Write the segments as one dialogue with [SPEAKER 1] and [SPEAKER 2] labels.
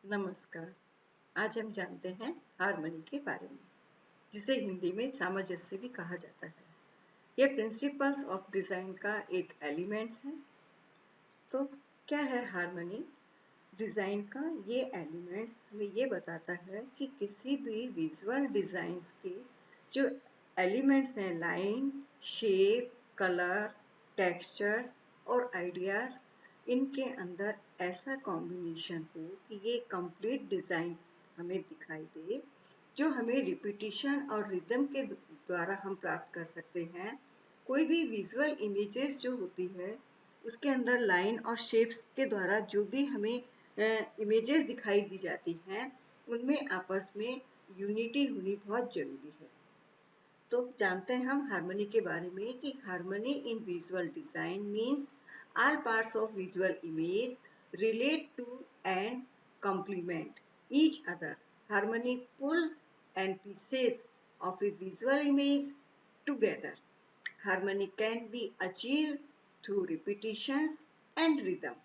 [SPEAKER 1] नमस्कार। आज हम जानते हैं हार्मनी के बारे में, जिसे हिंदी में सामंजस्य भी कहा जाता है। यह प्रिंसिपल्स ऑफ डिजाइन का एक एलिमेंट्स है। तो क्या है हार्मनी? डिजाइन का ये एलिमेंट्स हमें ये बताता है कि किसी भी विजुअल डिजाइन्स के जो एलिमेंट्स हैं, लाइन, शेप, कलर, टेक्सचर्स और आइडियाज, इनके अंदर ऐसा कॉम्बिनेशन हो कि ये कंप्लीट डिजाइन हमें दिखाई दे, जो हमें रिपीटिशन और रिदम के द्वारा हम प्राप्त कर सकते हैं। कोई भी विजुअल इमेजेस जो होती है, उसके अंदर लाइन और शेप्स के द्वारा जो भी हमें इमेजेस दिखाई दी जाती हैं, उनमें आपस में यूनिटी होनी बहुत जरूरी है। तो जानते हैं हम हार्मनी के बारे में कि harmony in visual design means all parts of visual image relate to and complement each other. Harmony pulls and pieces of a visual image together. Harmony can be achieved through repetitions and rhythm.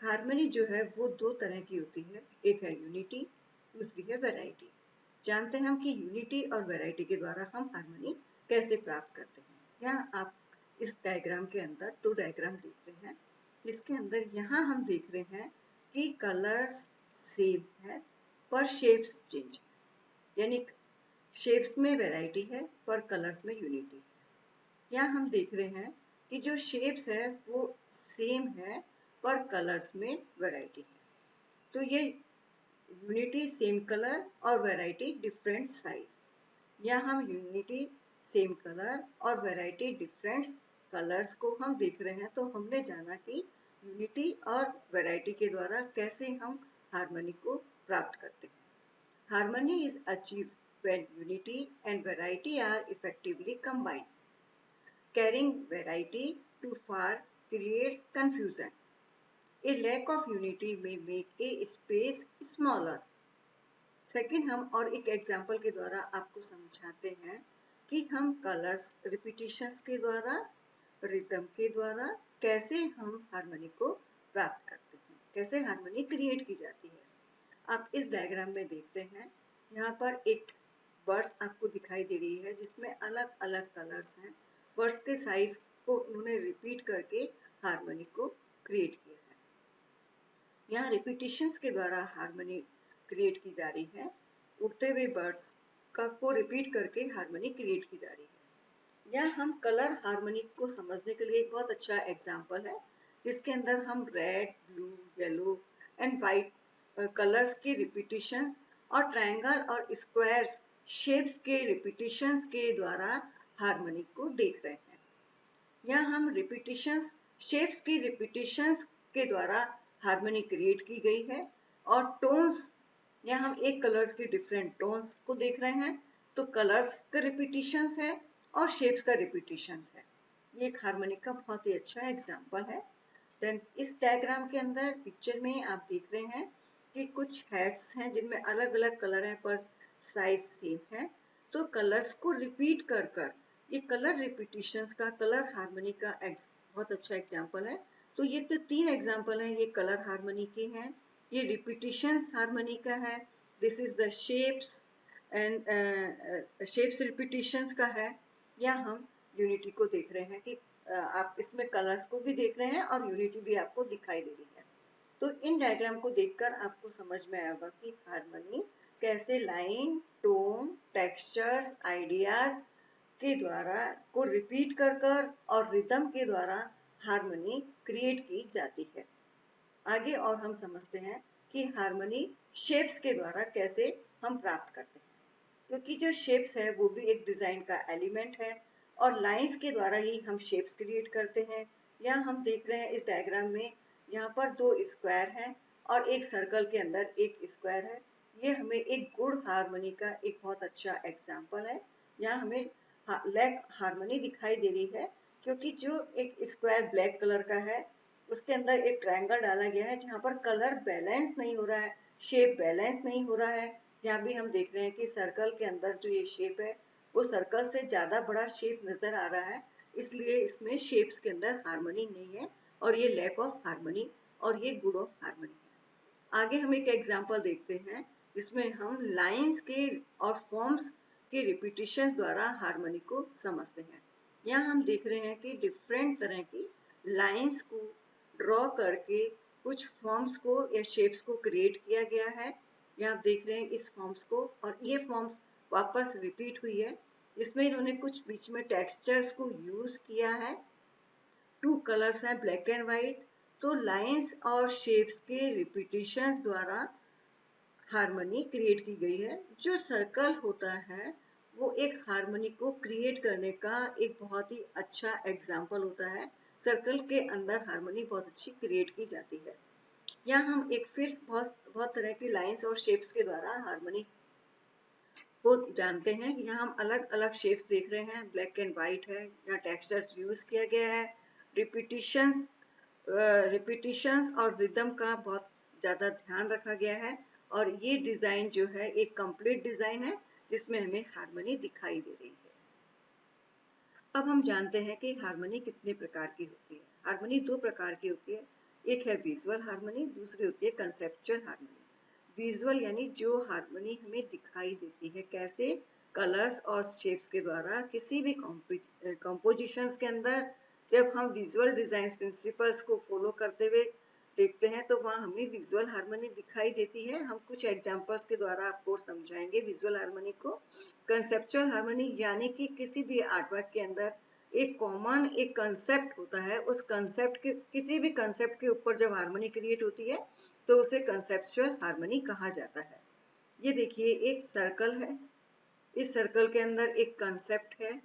[SPEAKER 1] Harmony जो है वो दो तरह की होती है, एक है यूनिटी, दूसरी है वैरायटी। जानते हैं हम कि यूनिटी और वैरायटी के द्वारा हम हार्मनी कैसे प्राप्त करते हैं। यहाँ आप इस डायग्राम के अंदर दो डायग्राम देख रहे हैं, जिसके अंदर यहाँ हम देख रहे हैं कि कलर्स सेम है पर शेप्स चेंज है, यानी शेप्स में वैरायटी है पर कलर्स में यूनिटी है। यहाँ हम देख रहे हैं कि जो शेप्स है वो सेम है पर कलर्स में वैरायटी है। तो ये यूनिटी सेम कलर और वैरायटी डिफरेंट साइज। यहाँ हम यूनिटी सेम कलर और वैरायटी डिफरेंट कलर्स को हम देख रहे हैं। तो हमने जाना कि यूनिटी और वैरायटी के द्वारा कैसे हम हार्मनी को प्राप्त करते हैं। Harmony is achieved when unity and variety are effectively combined. Carrying variety too far creates confusion. A lack of unity may make a space smaller. Second, हम और एक एग्जाम्पल के द्वारा आपको समझाते हैं कि हम कलर्स रिपीटिशंस के द्वारा, रिदम के द्वारा कैसे हम हार्मनी को प्राप्त करते हैं, कैसे हार्मनी क्रिएट की जाती है। आप इस डायग्राम में देखते हैं, यहाँ पर एक बर्ड्स आपको दिखाई दे रही है जिसमें अलग अलग कलर्स हैं। बर्ड्स के साइज को उन्होंने रिपीट करके हार्मनी को क्रिएट किया है। यहाँ रिपीटिशंस के द्वारा हार्मनी क्रिएट की जा रही है। उड़ते हुए बर्ड्स का को रिपीट करके हार्मनी क्रिएट की जा रही है। यहाँ हम कलर हार्मनी को समझने के लिए एक बहुत अच्छा एग्जाम्पल है, जिसके अंदर हम red, blue, yellow and white colours के रिपीटिशंस और ट्रायंगल और स्क्वायर्स शेप्स के रिपीटिशंस के द्वारा हार्मनी को देख रहे हैं। यहाँ हम रिपीटिशंस, शेप्स की रिपीटिशंस के द्वारा हार्मनी क्रिएट की गई है। और टोन्स, यहाँ हम एक कलर्स के डिफरेंट टोन्स को देख रहे हैं। तो कलर्स का रिपीटिशंस है और शेप्स का रिपीटिशंस है। ये एक हार्मनी का बहुत ही अच्छा एग्जाम्पल है। देन इस डायग्राम के अंदर पिक्चर में आप देख रहे हैं कि कुछ हेड्स हैं जिनमें अलग अलग कलर हैं पर साइज सेम है। तो कलर्स को रिपीट कर कर, ये कलर रिपीटिशंस का, कलर हार्मनी का बहुत अच्छा एग्जाम्पल है। तो ये तो तीन एग्जाम्पल हैं, ये कलर हार्मनी के हैं, ये रिपीटिशंस हार्मनी का है, this is the shapes and shapes repetitions का है। या हम यूनिटी को देख रहे हैं कि आप इसमें कलर्स को भी देख रहे हैं और यूनिटी भी आपको दिखाई दे रही है। तो इन डायग्राम को देखकर आपको समझ में आएगा कि हार्मनी कैसे लाइन, टोन, टेक्सचर्स, आइडियाज के द्वारा को रिपीट कर कर और रिदम के द्वारा हार्मनी क्रिएट की जाती है। आगे और हम समझते हैं कि हार्मनी शेप्स के द्वारा कैसे हम प्राप्त करते हैं, क्योंकि जो शेप्स है वो भी एक डिजाइन का एलिमेंट है और लाइंस के द्वारा ही हम शेप्स क्रिएट करते हैं। यहाँ हम देख रहे हैं इस डायग्राम में, यहाँ पर दो स्क्वायर हैं और एक सर्कल के अंदर एक स्क्वायर है। ये हमें एक गुड हार्मनी का एक बहुत अच्छा एग्जाम्पल है। यहाँ हमें लैक हार्मनी दिखाई दे रही है, क्योंकि जो एक स्क्वायर ब्लैक कलर का है उसके अंदर एक ट्रायंगल डाला गया है जहाँ पर कलर बैलेंस नहीं हो रहा है, शेप बैलेंस नहीं हो रहा है। यहाँ भी हम देख रहे हैं कि सर्कल के अंदर जो ये शेप है वो सर्कल से ज्यादा बड़ा शेप नजर आ रहा है, इसलिए इसमें शेप्स के अंदर हार्मनी नहीं है और ये लैक ऑफ हार्मनी और ये गुड ऑफ हार्मनी है। आगे हम एक एग्जांपल देखते हैं जिसमें हम लाइंस के और फॉर्म्स के रिपीटिशंस द्वारा हार्मनी को समझते हैं। यहाँ हम देख रहे हैं कि डिफरेंट तरह की लाइंस को ड्रॉ करके कुछ फॉर्म्स को या शेप्स को क्रिएट किया गया है। यहाँ आप देख रहे हैं इस फॉर्म्स को, और ये फॉर्म्स वापस रिपीट हुई है। इसमें इन्होंने कुछ बीच में टेक्सचर्स को यूज किया है। 2 कलर्स हैं, ब्लैक एंड व्हाइट। तो लाइंस और शेप्स के रिपीटिशंस द्वारा हार्मनी क्रिएट की गई है। जो सर्कल होता है वो एक हार्मनी को क्रिएट करने का एक बहुत ही अच्छा एग्जाम्पल होता है। सर्कल के अंदर हार्मनी बहुत अच्छी क्रिएट की जाती है। यहाँ हम एक फिर बहुत बहुत तरह की लाइंस और शेप्स के द्वारा हार्मनी को जानते हैं। यहाँ हम अलग अलग शेप्स देख रहे हैं, ब्लैक एंड व्हाइट है, यहाँ टेक्सचर्स यूज किया गया है। रिपीटिशंस और रिदम का बहुत ज़्यादा ध्यान रखा गया है, और ये डिज़ाइन जो है एक कंप्लीट डिज़ाइन है जिसमें हमें हार्मनी दिखाई दे रही है। अब हम जानते हैं कि हार्मनी कितने प्रकार की होती है। हार्मनी 2 प्रकार की होती है, एक है विजुअल हार्मनी, दूसरी होती है कंसेप्चुअल हार्मनी। विजुअल यानी जो हार्मनी हमें दिखाई देती है, कैसे कलर्स और शेप्स के द्वारा किसी भी कंपोजिशंस के अंदर जब हम विजुअल डिजाइन प्रिंसिपल्स को फॉलो करते हुए देखते हैं तो वहाँ हमें विजुअल हार्मनी दिखाई देती है। हम कुछ एग्जांपल्स के द्वारा आपको समझाएंगे विजुअल हार्मनी को। कंसेप्चुअल हार्मनी यानी कि किसी भी आर्टवर्क के अंदर एक कॉमन एक कंसेप्ट होता है, उस कंसेप्ट के किसी भी कंसेप्ट के ऊपर जब हार्मनी क्रिएट होती है तो उसे कंसेप्चुअल हार्मनी कहा जाता है। ये देखिए एक सर्कल है, इस सर्कल के अंदर एक कंसेप्ट है,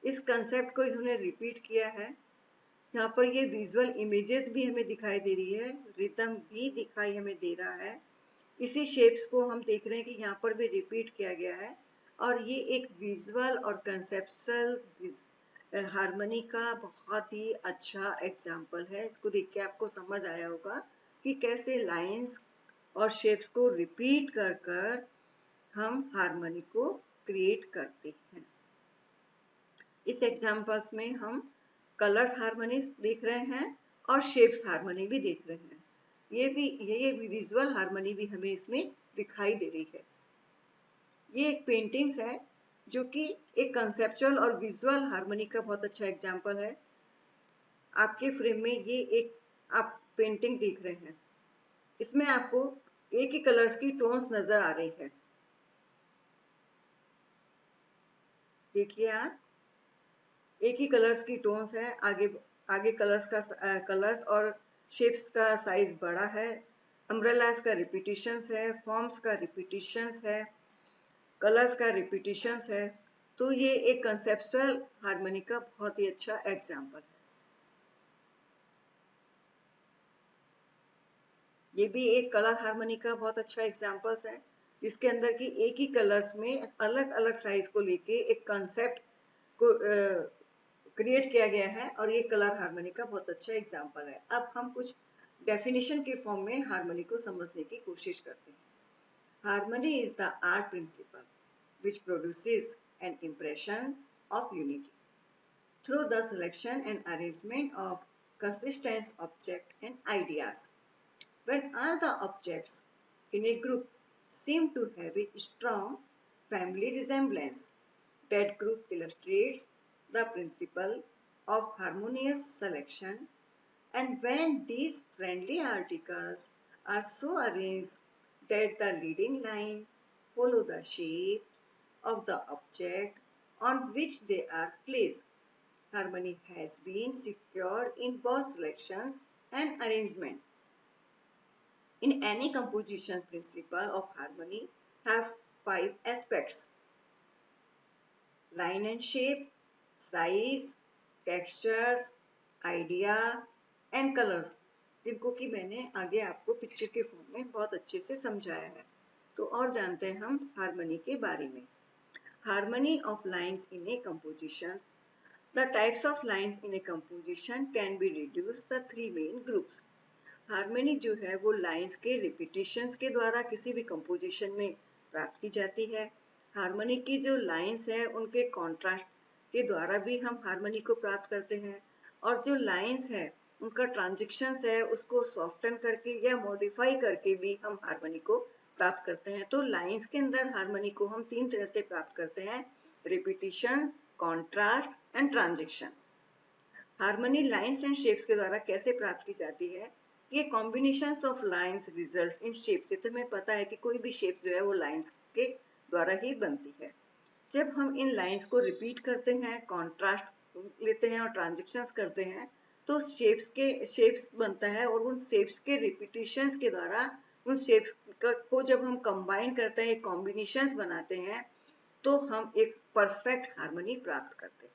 [SPEAKER 1] इस कंसेप्ट को इन्होंने रिपीट किया है। यहाँ पर ये विजुअल इमेजेस भी हमें दिखाई दे रही है, रिदम भी दिखाई हमें दे रहा है। इसी शेप्स को हम देख रहे हैं कि यहाँ पर भी रिपीट किया गया है, और ये एक विजुअल और कंसेप्चुअल हार्मनी का बहुत ही अच्छा एग्जाम्पल है। इसको देख के आपको समझ आया होगा कि कैसे लाइंस और शेप्स को रिपीट कर कर हम हार्मनी को क्रिएट करते हैं। इस एग्जाम्पल्स में हम कलर्स हार्मनी देख रहे हैं और शेप्स हार्मनी भी देख रहे हैं। ये विजुअल हार्मनी भी हमें इसमें दिखाई दे रही है। ये एक पेंटिंग्स है जो कि एक कंसेप्चुअल और विजुअल हार्मनी का बहुत अच्छा एग्जाम्पल है। आपके फ्रेम में ये एक आप पेंटिंग देख रहे हैं, इसमें आपको एक ही कलर्स की टोन्स नजर आ रही है। देखिए आप, एक ही कलर्स की टोन्स है, आगे कलर्स और शेप्स का साइज बड़ा है, अम्ब्रेलास का रिपीटिशंस है, फॉर्म्स का रिपीटिशंस है, कलर्स का रिपीटिशंस है। तो ये एक कंसेप्चुअल हार्मनी का बहुत ही अच्छा एग्जाम्पल है। ये भी एक कलर हार्मनी का बहुत अच्छा एग्जाम्पल है, जिसके अंदर की एक ही कलर्स में अलग अलग साइज को लेके एक कंसेप्ट को क्रिएट किया गया है, और ये कलर हार्मनी का बहुत अच्छा एग्जाम्पल है। अब हम कुछ डेफिनेशन के फॉर्म में हार्मनी को समझने की कोशिश करते हैं। Harmony is the art principle which produces an impression of unity through the selection and arrangement of consistent objects and ideas. When all the objects in a group seem to have a strong family resemblance, that group illustrates the principle of harmonious selection. And when these friendly articles are so arranged that the leading line follow the shape of the object on which they are placed, harmony has been secured in both selections and arrangement. In any composition, principle of harmony have 5 aspects: line and shape, size, textures, idea and colors, जिनको कि मैंने आगे आपको picture के form में बहुत अच्छे से समझाया है। तो और जानते हैं हम हार्मनी के बारे में। Harmony of lines in a composition. The types of lines in a composition can be reduced to 3 main groups. Harmony जो है वो lines के repetitions के द्वारा किसी भी composition में प्राप्त की जाती है। Harmony की जो lines है उनके contrast के द्वारा भी हम harmony को प्राप्त करते हैं। और जो lines है उनका ट्रांजेक्शन्स है उसको सॉफ्टन करके या मॉडिफाई करके भी हम हार्मनी को प्राप्त करते हैं। तो लाइंस के अंदर हार्मनी को हम तीन तरह से प्राप्त करते हैं, repetition, contrast and transactions. Harmony lines and shapes के द्वारा कैसे प्राप्त की जाती है? ये combinations of lines results in shapes, ये तुम्हें पता है कि कोई भी शेप जो है वो लाइंस के द्वारा ही बनती है। जब हम इन लाइंस को रिपीट करते हैं, कॉन्ट्रास्ट लेते हैं और ट्रांजेक्शंस करते हैं, तो शेप्स बनता है और उन शेप्स के रिपीटिशंस के द्वारा उन शेप्स को जब हम कंबाइन करते हैं, कॉम्बिनेशंस बनाते हैं, तो हम एक परफेक्ट हार्मनी प्राप्त करते हैं।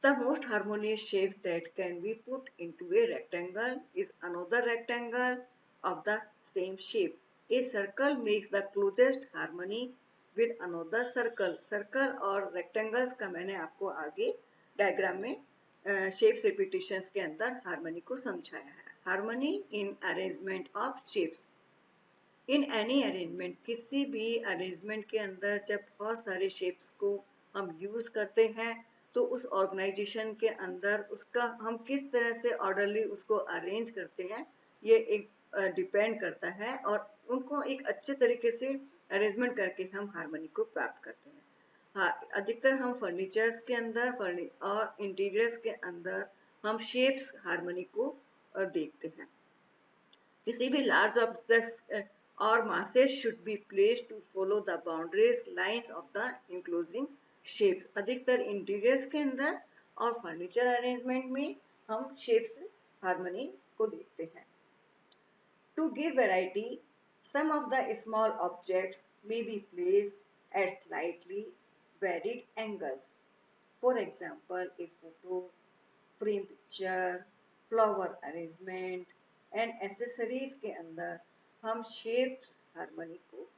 [SPEAKER 1] The most harmonious shape that can be put into a rectangle is another rectangle of the same shape. A circle makes the closest harmony with another circle. Circle और rectangles का मैंने आपको आगे diagram में shapes repetitions के अंदर harmony को समझाया है। Harmony in arrangement of shapes. In any arrangement, किसी भी अरेंजमेंट के अंदर जब बहुत सारे शेप्स को हम यूज करते हैं, तो उस ऑर्गेनाइजेशन के अंदर उसका हम किस तरह से ऑर्डरली उसको अरेंज करते हैं, ये एक डिपेंड करता है। और उनको एक अच्छे तरीके से अरेंजमेंट करके हम हार्मनी को प्राप्त करते हैं। हाँ, अधिकतर हम फर्नीचर्स के अंदर और इंटीरियर्स के अंदर हम शेप्स हार्मनी को देखते हैं। किसी भी लार्ज ऑब्जेक्ट्स और masses should be placed to follow the boundaries lines of the enclosing shapes. अधिकतर इंटीरियर्स के अंदर और फर्नीचर अरेंजमेंट में हम शेप्स हार्मनी को देखते हैं। To give variety, some of the small objects may be placed at slightly varied angles. For example, a photo frame picture, flower arrangement and accessories के अंदर हम शेप्स हार्मनी को